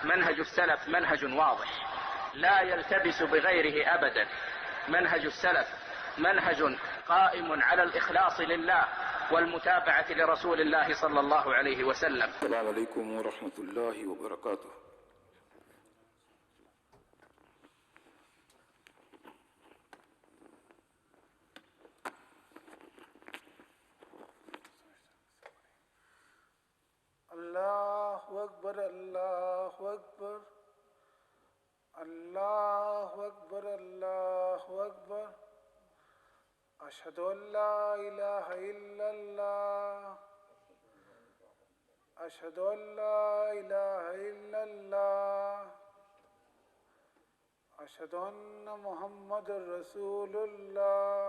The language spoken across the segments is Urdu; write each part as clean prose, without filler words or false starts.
منهج السلف منهج واضح لا يلتبس بغيره أبدا. منهج السلف منهج قائم على الإخلاص لله والمتابعة لرسول الله صلى الله عليه وسلم. السلام عليكم ورحمة الله وبركاته. اللہ اکبر اللہ اکبر اللہ اکبر اللہ اکبر اشہد ان لا الہ الا اللہ اشہد ان لا الہ الا اللہ اشہد ان محمد رسول اللہ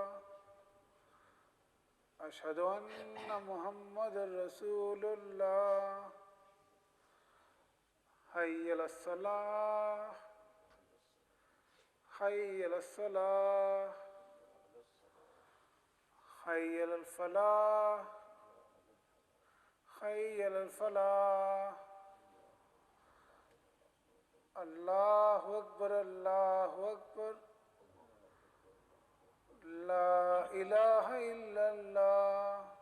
اشہد ان محمد رسول اللہ حی علی الصلاۃ حی علی الصلاۃ حی علی الفلاح حی علی الفلاح. اللہ اکبر اللہ اکبر لا الہ الا اللہ.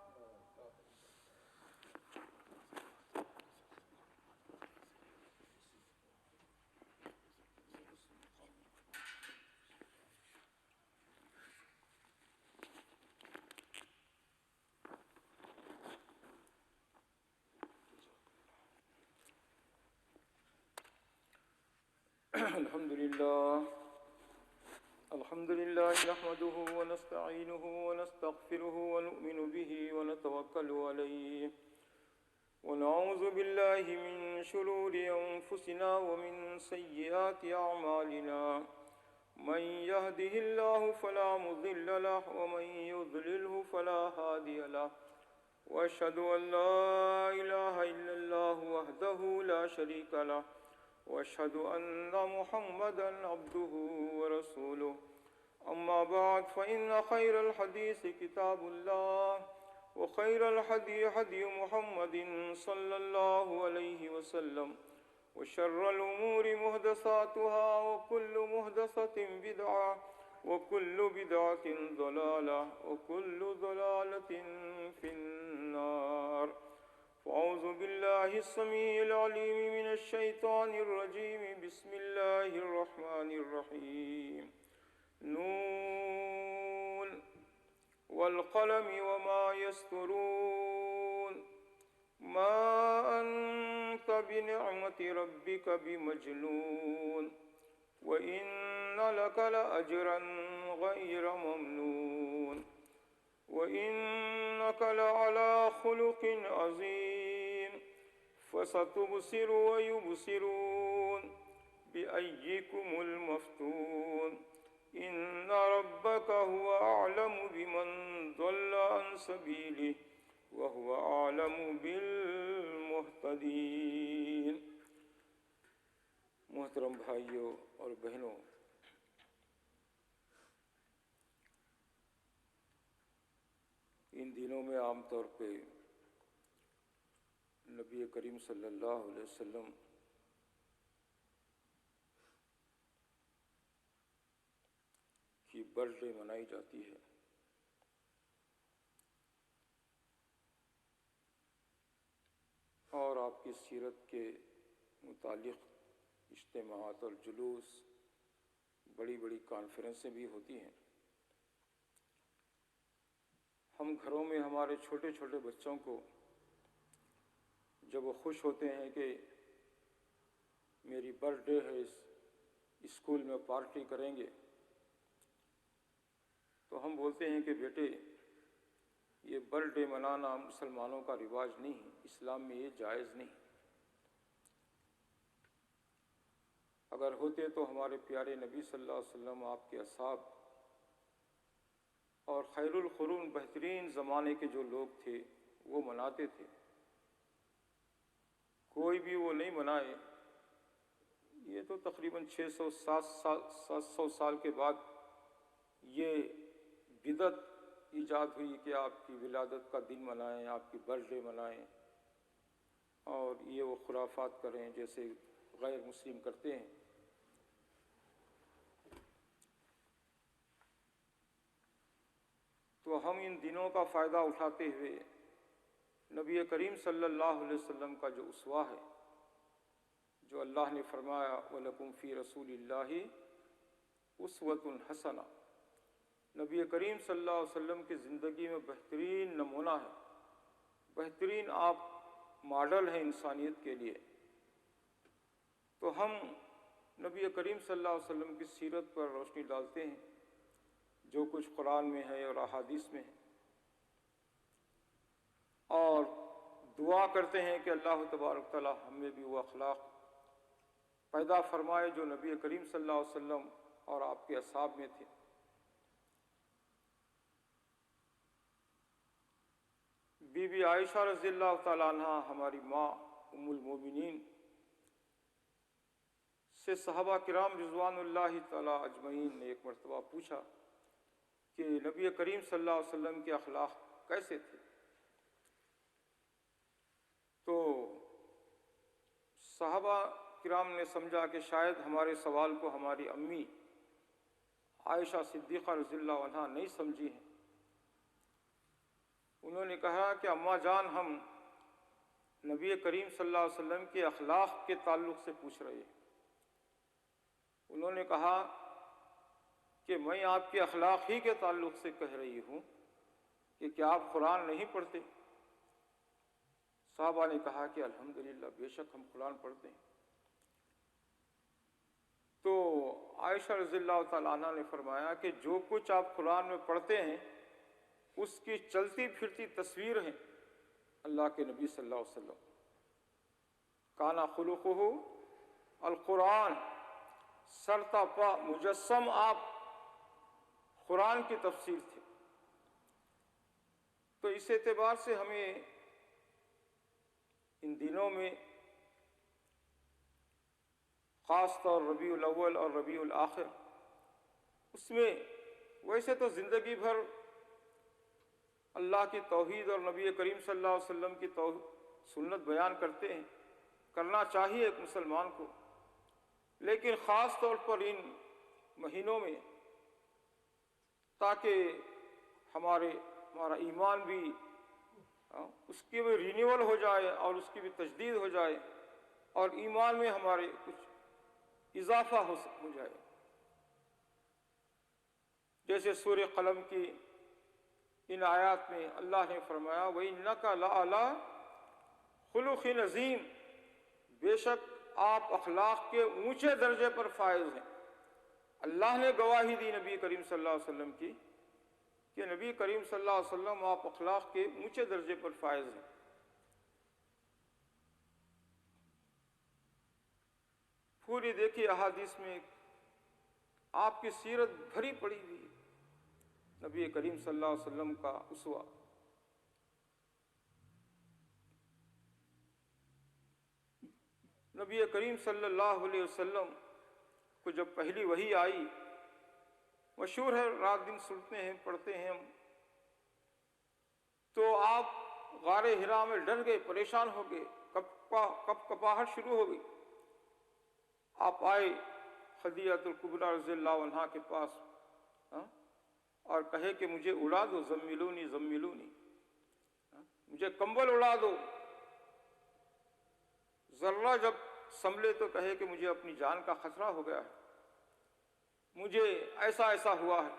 الحمد لله نحمده ونستعينه ونستغفره ونؤمن به ونتوكل عليه ونعوذ بالله من شرور أنفسنا ومن سيئات أعمالنا. من يهده الله فلا مضل له ومن يضلله فلا هادي له وأشهد أن لا إله إلا الله وحده لا شريك له وأشهد أن محمدًا عبده ورسوله. أما بعد فإن خير الحديث كتاب الله وخير الهدي هدي محمد صلى الله عليه وسلم وشر الأمور محدثاتها وكل محدثة بدعة وكل بدعة ضلالة وكل ضلالة في النار. أعوذ بالله السميع العليم من الشيطان الرجيم. بسم الله الرحمن الرحيم. نون والقلم وما يسطرون. ما أنت بنعمة ربك بمجنون وإن لك لأجرا غير ممنون وإنك لعلى خلق عظيم. فستبصر ويبصرون بأيكم المفتون. إن ربك هو أعلم بمن ضل عن سبيله وهو أعلم بالمهتدين. محترم بھائیوں اور بہنوں، ان دنوں میں عام طور پہ نبی کریم صلی اللہ علیہ وسلم کی برتھ ڈے منائی جاتی ہے. اور آپ کی سیرت کے متعلق اجتماعات اور جلوس، بڑی بڑی کانفرنسیں بھی ہوتی ہیں. ہم گھروں میں ہمارے چھوٹے چھوٹے بچوں کو جب وہ خوش ہوتے ہیں کہ میری برتھ ڈے ہے، اسکول میں پارٹی کریں گے، تو ہم بولتے ہیں کہ بیٹے یہ برتھ ڈے منانا مسلمانوں کا رواج نہیں، اسلام میں یہ جائز نہیں. اگر ہوتے تو ہمارے پیارے نبی صلی اللہ علیہ وسلم، آپ کے اصحاب اور خیر القرون بہترین زمانے کے جو لوگ تھے وہ مناتے تھے. کوئی بھی وہ نہیں منائے. یہ تو تقریباً 600-700 سال کے بعد یہ بدعت ایجاد ہوئی کہ آپ کی ولادت کا دن منائیں، آپ کی برتھ ڈے منائیں اور یہ وہ خرافات کریں، جیسے غیر مسلم کرتے ہیں۔ تو ہم ان دنوں کا فائدہ اٹھاتے ہوئے نبی کریم صلی اللہ علیہ وسلم کا جو اسوہ ہے، جو اللہ نے فرمایا وَلَكُمْ فِي رَسُولِ اللَّهِ أُسْوَةٌ حَسَنَةٌ، نبی کریم صلی اللہ علیہ وسلم کی زندگی میں بہترین نمونہ ہے، بہترین آپ ماڈل ہیں انسانیت کے لیے۔ تو ہم نبی کریم صلی اللہ علیہ وسلم کی سیرت پر روشنی ڈالتے ہیں، جو کچھ قرآن میں ہے اور احادیث میں ہے، اور دعا کرتے ہیں کہ اللہ تبارک تعالی ہم میں بھی وہ اخلاق پیدا فرمائے جو نبی کریم صلی اللہ علیہ وسلم اور آپ کے اصحاب میں تھے۔ بی بی عائشہ رضی اللہ تعالیٰ عنہ ہماری ماں ام المومنین سے صحابہ کرام رضوان اللہ تعالیٰ اجمعین نے ایک مرتبہ پوچھا کہ نبی کریم صلی اللہ علیہ وسلم کے اخلاق کیسے تھے؟ تو صحابہ کرام نے سمجھا کہ شاید ہمارے سوال کو ہماری امی عائشہ صدیقہ رضی اللہ عنہا نہیں سمجھی ہیں۔ انہوں نے کہا کہ اماں جان، ہم نبی کریم صلی اللہ علیہ وسلم کے اخلاق کے تعلق سے پوچھ رہے ہیں۔ انہوں نے کہا کہ میں آپ کے اخلاق ہی کے تعلق سے کہہ رہی ہوں کہ کیا آپ قرآن نہیں پڑھتے؟ صحابہ نے کہا کہ الحمدللہ، بے شک ہم قرآن پڑھتے ہیں۔ تو عائشہ رضی اللہ تعالیٰ عنہ نے فرمایا کہ جو کچھ آپ قرآن میں پڑھتے ہیں اس کی چلتی پھرتی تصویر ہے اللہ کے نبی صلی اللہ علیہ وسلم۔ کانا خلقہ القرآن، سر تا پا مجسم آپ قرآن کی تفسیر تھے۔ تو اس اعتبار سے ہمیں ان دنوں میں خاص طور ربیع الاول اور ربیع الآخر، اس میں ویسے تو زندگی بھر اللہ کی توحید اور نبی کریم صلی اللہ علیہ وسلم کی سنت بیان کرتے ہیں، کرنا چاہیے ایک مسلمان کو، لیکن خاص طور پر ان مہینوں میں تاکہ ہمارا ایمان بھی اس کی بھی رینیول ہو جائے اور اس کی بھی تجدید ہو جائے اور ایمان میں ہمارے کچھ اضافہ ہو جائے۔ جیسے سورہ قلم کی ان آیات میں اللہ نے فرمایا وَإِنَّكَ لَعَلَىٰ خُلُقٍ عَظِيمٍ، بے شک آپ اخلاق کے اونچے درجے پر فائز ہیں۔ اللہ نے گواہی دی نبی کریم صلی اللہ علیہ وسلم کی کہ نبی کریم صلی اللہ علیہ وسلم آپ اخلاق کے اونچے درجے پر فائز ہیں۔ پوری دیکھیے احادیث میں آپ کی سیرت بھری پڑی ہوئی ہے، نبی کریم صلی اللہ علیہ وسلم کا اسوہ۔ نبی کریم صلی اللہ علیہ وسلم کو جب پہلی وحی آئی، مشہور ہے، رات دن سنتے ہیں پڑھتے ہیں ہم، تو آپ غار حرا میں ڈر گئے، پریشان ہو گئے، کپ کپاہٹ شروع ہو گئی۔ آپ آئے خدیجہ الکبریٰ رضی اللہ عنہا کے پاس اور کہے کہ مجھے اڑا دو، زملونی زملونی، مجھے کمبل اڑا دو۔ ذرہ جب سنبھلے تو کہے کہ مجھے اپنی جان کا خطرہ ہو گیا ہے، مجھے ایسا ایسا ہوا ہے۔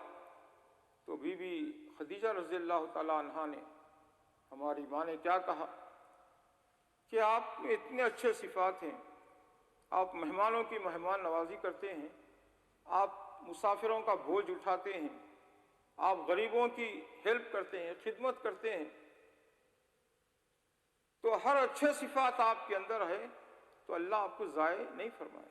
تو بی بی خدیجہ رضی اللہ تعالی عنہا نے، ہماری ماں نے کیا کہا کہ آپ میں اتنے اچھے صفات ہیں، آپ مہمانوں کی مہمان نوازی کرتے ہیں، آپ مسافروں کا بوجھ اٹھاتے ہیں، آپ غریبوں کی ہیلپ کرتے ہیں، خدمت کرتے ہیں، تو ہر اچھے صفات آپ کے اندر ہے، تو اللہ آپ کو ضائع نہیں فرمائے۔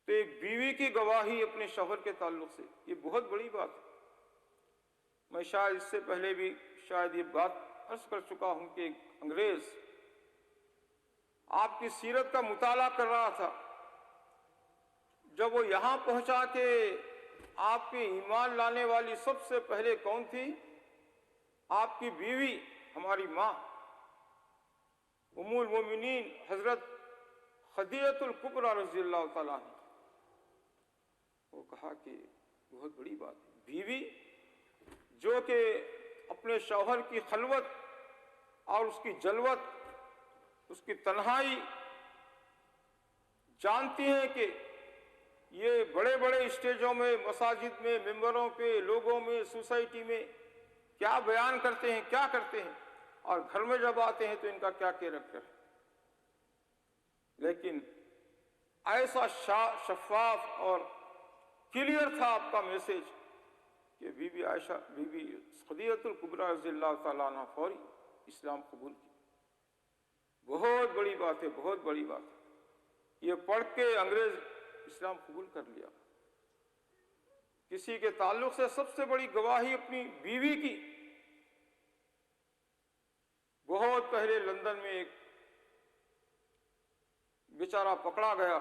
تو ایک بیوی کی گواہی اپنے شوہر کے تعلق سے، یہ بہت بڑی بات ہے۔ میں شاید اس سے پہلے بھی شاید یہ بات عرض کر چکا ہوں کہ ایک انگریز آپ کی سیرت کا مطالعہ کر رہا تھا، جب وہ یہاں پہنچا کہ آپ کی ایمان لانے والی سب سے پہلے کون تھی؟ آپ کی بیوی، ہماری ماں۔ ام المومنین حضرت خدیجہ الکبریٰ رضی اللہ تعالیٰ عنہ، وہ کہا کہ بہت بڑی بات ہے، بیوی جو کہ اپنے شوہر کی خلوت اور اس کی جلوت، اس کی تنہائی جانتی ہیں کہ یہ بڑے بڑے اسٹیجوں میں، مساجد میں، ممبروں پہ، لوگوں میں، سوسائٹی میں کیا بیان کرتے ہیں، کیا کرتے ہیں، اور گھر میں جب آتے ہیں تو ان کا کیا کیریکٹر ہے، لیکن ایسا شفاف اور کلیئر تھا آپ کا میسج کہ بی بی عائشہ، بی بی خدیجہ الکبریٰ رضی اللہ تعالیٰ عنہ فوری اسلام قبول کی۔ بہت بڑی بات ہے، بہت بڑی بات ہے۔ یہ پڑھ کے انگریز اسلام قبول کر لیا۔ کسی کے تعلق سے سب سے بڑی گواہی اپنی بیوی کی۔ بہت پہلے لندن میں ایک بیچارہ پکڑا گیا،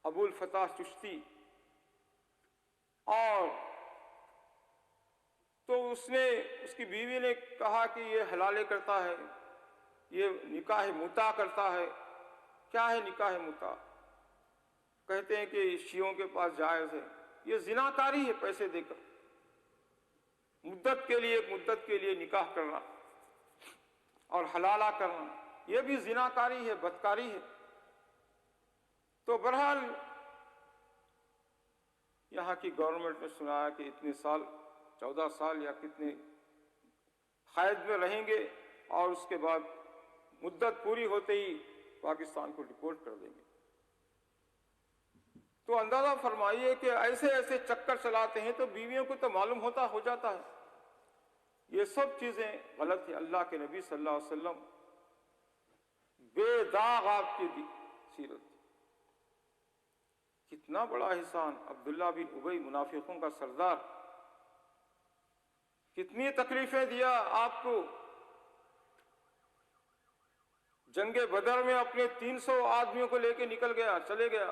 ابو الفتح چشتی، اور تو اس کی بیوی نے کہا کہ یہ حلالے کرتا ہے، یہ نکاح متع کرتا ہے۔ کیا ہے نکاح متع؟ کہتے ہیں کہ شیعوں کے پاس جائز ہے، یہ زناکاری ہے، پیسے دے کر مدت کے لیے نکاح کرنا اور حلالہ کرنا، یہ بھی زناکاری ہے، بدکاری ہے۔ تو بہرحال یہاں کی گورنمنٹ نے سنایا کہ اتنے سال، 14 سال یا کتنے قید میں رہیں گے، اور اس کے بعد مدت پوری ہوتے ہی پاکستان کو ڈپورٹ کر دیں گے۔ تو اندازہ فرمائیے کہ ایسے ایسے چکر چلاتے ہیں تو بیویوں کو تو معلوم ہو جاتا ہے۔ یہ سب چیزیں غلط ہیں۔ اللہ کے نبی صلی اللہ علیہ وسلم بے داغ آپ کی سیرت تھی۔ کتنا بڑا احسان، عبداللہ بن ابی منافقوں کا سردار، کتنی تکلیفیں دیا آپ کو۔ جنگ بدر میں اپنے 300 آدمیوں کو لے کے نکل گیا، چلے گیا۔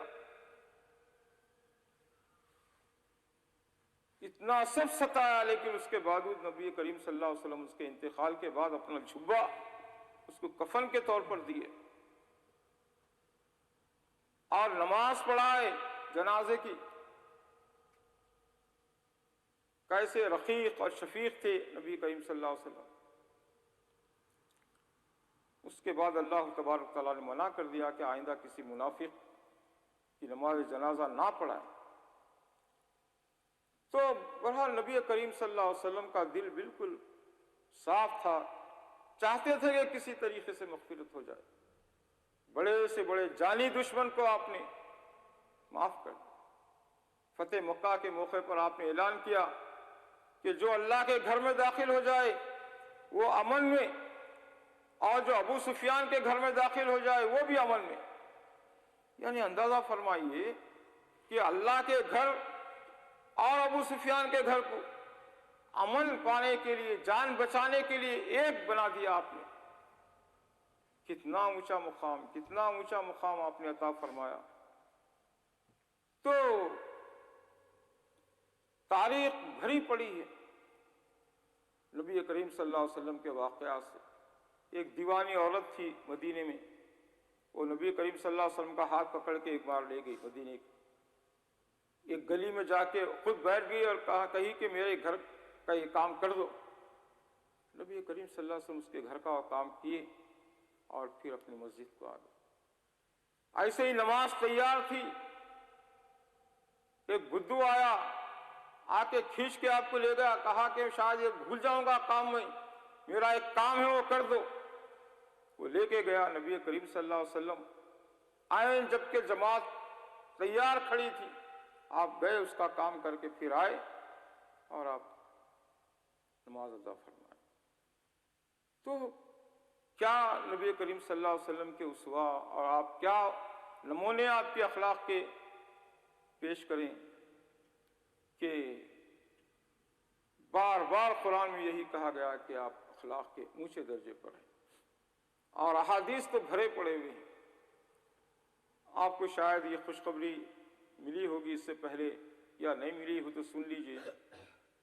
اتنا سب ستایا، لیکن اس کے باوجود نبی کریم صلی اللہ علیہ وسلم اس کے انتقال کے بعد اپنا جھبا اس کو کفن کے طور پر دیے، اور نماز پڑھائے جنازے کی۔ کیسے رقیق اور شفیق تھے نبی کریم صلی اللہ علیہ وسلم۔ اس کے بعد اللہ تبارک تعالیٰ نے منع کر دیا کہ آئندہ کسی منافق کی نماز جنازہ نہ پڑھائے۔ تو بہرحال نبی کریم صلی اللہ علیہ وسلم کا دل بالکل صاف تھا، چاہتے تھے کہ کسی طریقے سے مغفرت ہو جائے۔ بڑے سے بڑے جانی دشمن کو آپ نے معاف کر دیا۔ فتح مکہ کے موقع پر آپ نے اعلان کیا کہ جو اللہ کے گھر میں داخل ہو جائے وہ امن میں، اور جو ابو سفیان کے گھر میں داخل ہو جائے وہ بھی امن میں۔ یعنی اندازہ فرمائیے کہ اللہ کے گھر اور ابو سفیان کے گھر کو امن پانے کے لیے، جان بچانے کے لیے ایک بنا دیا آپ نے۔ کتنا اونچا مقام، کتنا اونچا مقام آپ نے عطا فرمایا۔ تو تاریخ بھری پڑی ہے نبی کریم صلی اللہ علیہ وسلم کے واقعات سے۔ ایک دیوانی عورت تھی مدینے میں، وہ نبی کریم صلی اللہ علیہ وسلم کا ہاتھ پکڑ کے ایک بار لے گئی مدینے کی ایک گلی میں، جا کے خود بیٹھ گئی اور کہی کہ میرے گھر کا یہ کام کر دو۔ نبی کریم صلی اللہ علیہ وسلم اس کے گھر کا کام کیے اور پھر اپنی مسجد کو آ گئے۔ ایسے ہی نماز تیار تھی، ایک بدو آیا، آ کے کھینچ کے آپ کو لے گیا، کہا کہ شاید یہ بھول جاؤں گا کام میں، میرا ایک کام ہے وہ کر دو۔ وہ لے کے گیا، نبی کریم صلی اللہ علیہ وسلم آئے، جبکہ جماعت تیار کھڑی تھی، آپ گئے، اس کا کام کر کے پھر آئے اور آپ نماز ادا فرمائے۔ تو کیا نبی کریم صلی اللہ علیہ وسلم کے اسوہ، اور آپ کیا نمونے آپ کے اخلاق کے پیش کریں کہ بار بار قرآن میں یہی کہا گیا کہ آپ اخلاق کے اونچے درجے پر ہیں، اور احادیث تو بھرے پڑے ہوئے ہیں۔ آپ کو شاید یہ خوشخبری ملی ہوگی اس سے پہلے، یا نہیں ملی ہو تو سن لیجئے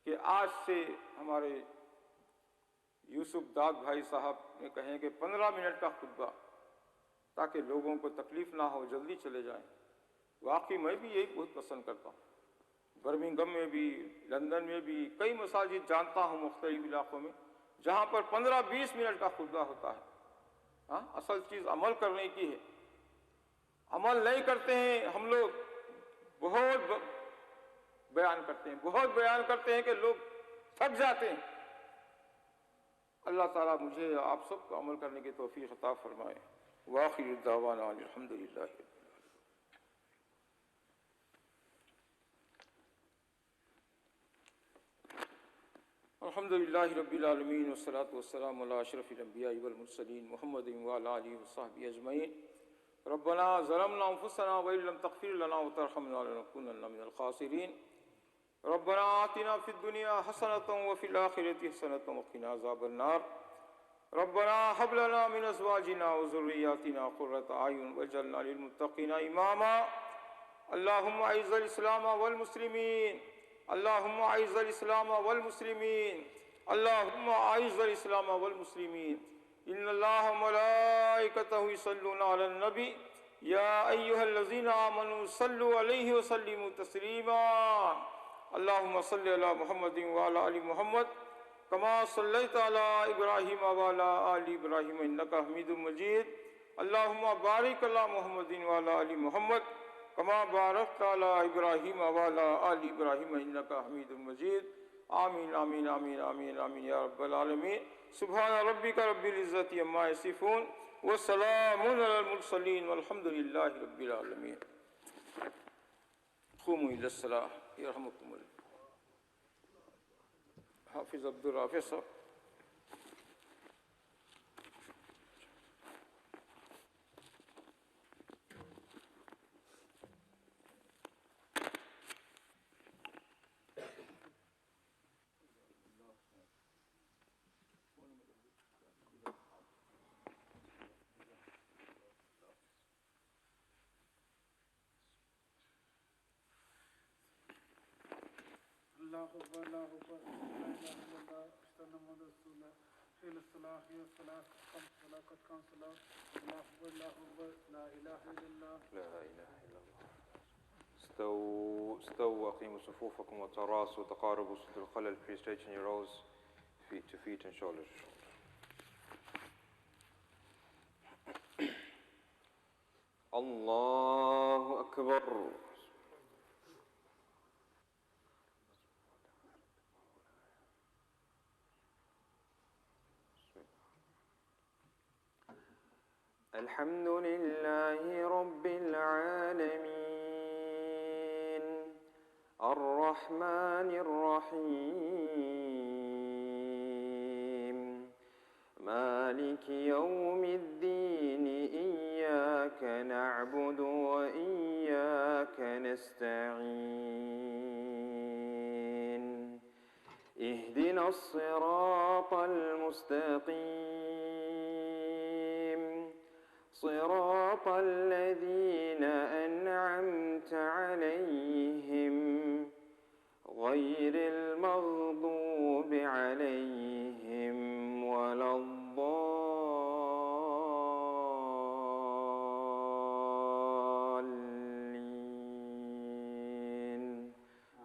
کہ آج سے ہمارے یوسف داغ بھائی صاحب نے کہیں کہ 15 منٹ کا خطبہ تاکہ لوگوں کو تکلیف نہ ہو، جلدی چلے جائیں۔ واقعی میں بھی یہی بہت پسند کرتا ہوں۔ برمنگھم میں بھی، لندن میں بھی کئی مساجد جانتا ہوں مختلف علاقوں میں جہاں پر 15-20 منٹ کا خطبہ ہوتا ہے۔ ہاں، اصل چیز عمل کرنے کی ہے۔ عمل نہیں کرتے ہیں ہم لوگ، بہت بیان کرتے ہیں کہ لوگ تھک جاتے ہیں۔ اللہ تعالیٰ مجھے آپ سب کو عمل کرنے کی توفیق عطا فرمائے۔ وآخر دعوانا الحمدللہ۔ الحمدللہ رب العالمین والصلاة والسلام علی اشرف الانبیاء والمرسلین محمد وعلی آلہ وصحبہ اجمعین۔ ربنا ظلمنا انفسنا وان لم تغفر لنا وترحمنا لنکونن من الخاسرین۔ ربنا آتنا فی الدنیا حسنۃ وفی الآخرۃ حسنۃ وقنا عذاب النار۔ ربنا هب لنا من ازواجنا وذرياتنا قرۃ اعین واجعلنا للمتقین اماما۔ اللهم اعز الاسلام والمسلمین، اللهم اعز الاسلام والمسلمین، اللهم اعز الاسلام والمسلمین۔ ان اللہ وملائکتہ یصلون علی النبی یا ایھا الذین آمنوا صلوا علیہ وسلموا تسلیما۔ اللهم صل علی محمد وعلی آل محمد کما صلیت علی ابراہیم وعلی آل ابراہیم انک حمید مجید۔ اللهم بارک علی محمد وعلی آل محمد کما بارکت علی ابراہیم وعلی آل ابراہیم انک حمید مجید۔ آمین آمین آمین آمین آمین یا رب العالمین۔ سبحان ربک رب العزت عما یصفون وسلام علی المرسلین والحمد للہ رب العالمین۔ قوموا الی الصلاۃ یرحمکم اللہ۔ حافظ عبد الرافع صاحب۔ اللہ اکبر اللہ اکبر لا الہ الا اللہ اشهد ان محمد رسول اللہ حي على الصلاة حي على الصلاة قد قامت الصلاة قد قامت الصلاة اللہ اکبر لا الہ الا اللہ لا إله إلا الله. استووا وأقيموا صفوفكم وتراصوا وتقاربوا ستر الخلل. Please straighten your rows, feet to feet and shoulder to shoulder. الله أكبر. الحمد لله رب العالمين الرحمن الرحيم مالك يوم الدين إياك نعبد وإياك نستعين اهدنا الصراط المستقيم صراط الذين أنعمت عليهم غير المغضوب عليهم ولا الضالين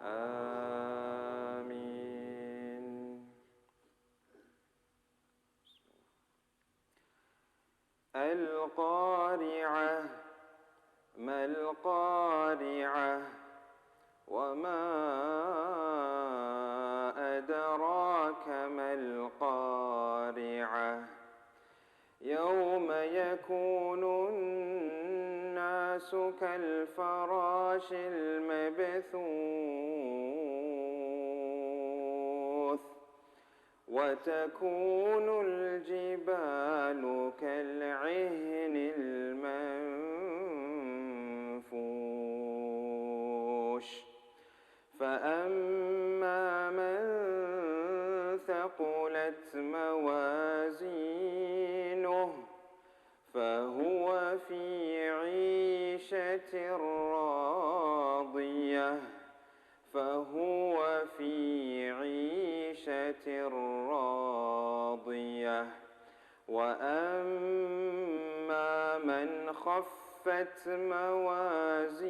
آمين. القارعة ما القارعة وما أدراك ما القارعة يوم يكون الناس كالفراش المبثوث وتكون الجبال كالعهن المنفوش فأما من ثقلت موازينه فهو في عيشة راضية فهو في عيشة راضية وأما من خفت موازينه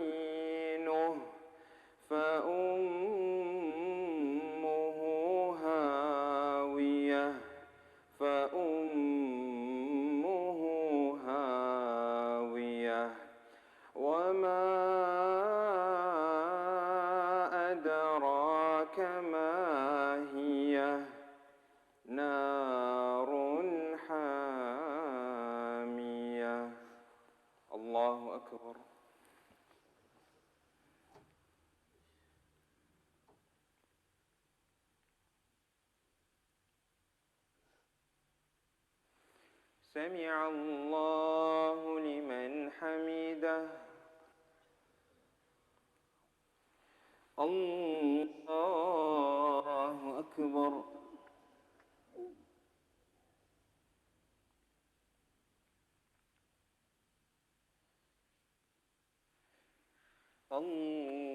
فأمه هاوية وما أدراك ما هي نار حامية. الله أكبر. سمع الله لمن حمده. الله أكبر.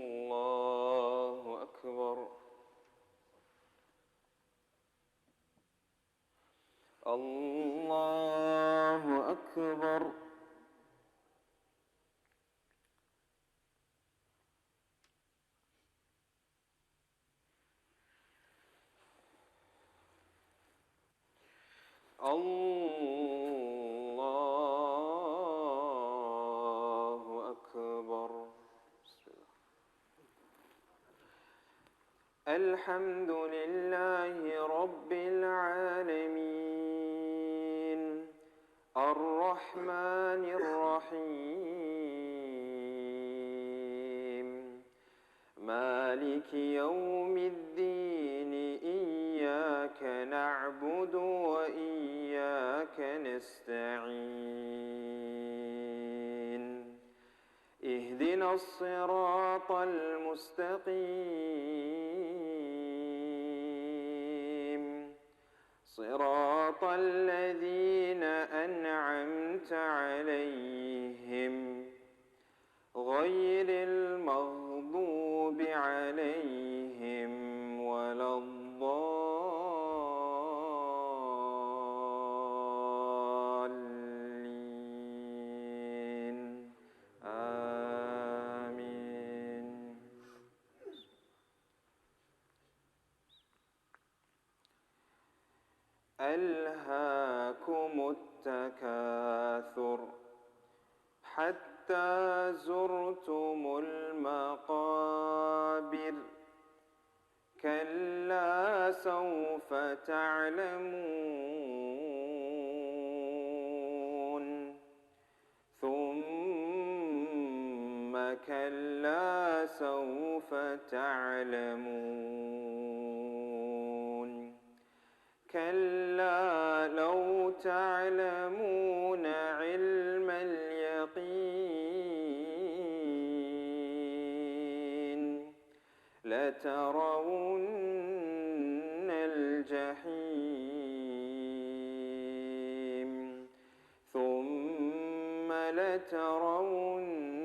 الله أكبر. الله أكبر. الله أكبر. الحمد لله رب العالمين الرحمن الرحيم مالك يوم الدين إياك نعبد وإياك نستعين اهدنا الصراط المستقيم صراط الذين أنعمت عليهم غير المغضوب عليهم ولا الضالين. آمين. ألهاكم التكاثر حتى زرتم المقابر كلا سوف تعلمون ثم كلا سوف تعلمون كلا لو تعلمون علم اليقين لترون الجحيم ثم لترون